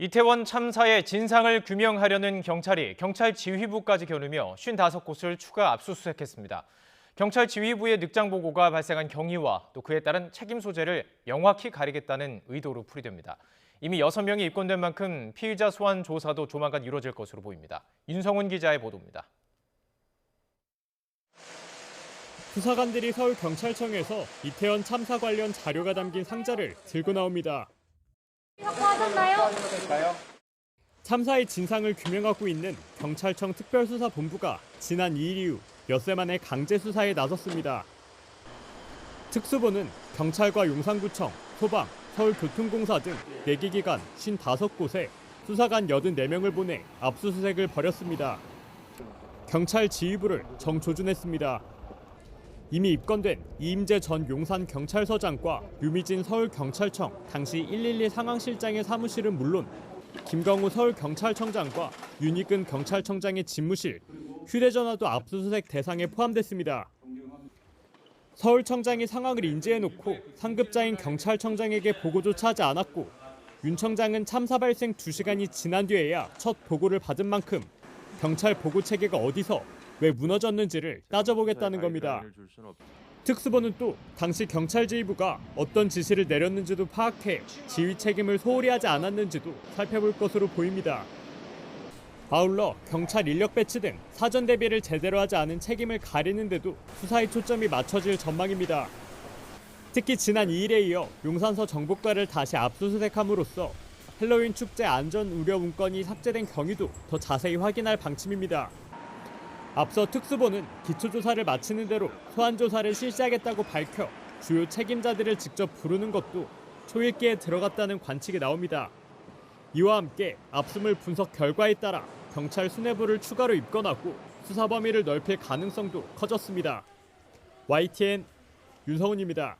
이태원 참사의 진상을 규명하려는 경찰이 경찰 지휘부까지 겨누며 55곳을 추가 압수수색했습니다. 경찰 지휘부의 늑장 보고가 발생한 경위와 또 그에 따른 책임 소재를 명확히 가리겠다는 의도로 풀이됩니다. 이미 6명이 입건된 만큼 피의자 소환 조사도 조만간 이루어질 것으로 보입니다. 윤성훈 기자의 보도입니다. 수사관들이 서울경찰청에서 이태원 참사 관련 자료가 담긴 상자를 들고 나옵니다. 확보하셨나요? 참사의 진상을 규명하고 있는 경찰청 특별수사본부가 지난 2일 이후 엿새 만에 강제 수사에 나섰습니다. 특수본은 경찰과 용산구청, 소방, 서울교통공사 등 4개 기관 55곳에 수사관 84명을 보내 압수수색을 벌였습니다. 경찰 지휘부를 정조준했습니다. 이미 입건된 이임재 전 용산경찰서장과 유미진 서울경찰청 당시 112 상황실장의 사무실은 물론 김광우 서울경찰청장과 윤희근 경찰청장의 집무실, 휴대전화도 압수수색 대상에 포함됐습니다. 서울청장이 상황을 인지해놓고 상급자인 경찰청장에게 보고조차 하지 않았고 윤 청장은 참사 발생 2시간이 지난 뒤에야 첫 보고를 받은 만큼 경찰 보고 체계가 어디서 왜 무너졌는지를 따져보겠다는 겁니다. 특수본은 또 당시 경찰 지휘부가 어떤 지시를 내렸는지도 파악해 지휘 책임을 소홀히 하지 않았는지도 살펴볼 것으로 보입니다. 아울러 경찰 인력 배치 등 사전 대비를 제대로 하지 않은 책임을 가리는데도 수사의 초점이 맞춰질 전망입니다. 특히 지난 2일에 이어 용산서 정보과를 다시 압수수색함으로써 헬로윈 축제 안전 우려 문건이 삭제된 경위도 더 자세히 확인할 방침입니다. 앞서 특수본은 기초조사를 마치는 대로 소환조사를 실시하겠다고 밝혀 주요 책임자들을 직접 부르는 것도 초읽기에 들어갔다는 관측이 나옵니다. 이와 함께 압수물 분석 결과에 따라 경찰 수뇌부를 추가로 입건하고 수사 범위를 넓힐 가능성도 커졌습니다. YTN 윤성훈입니다.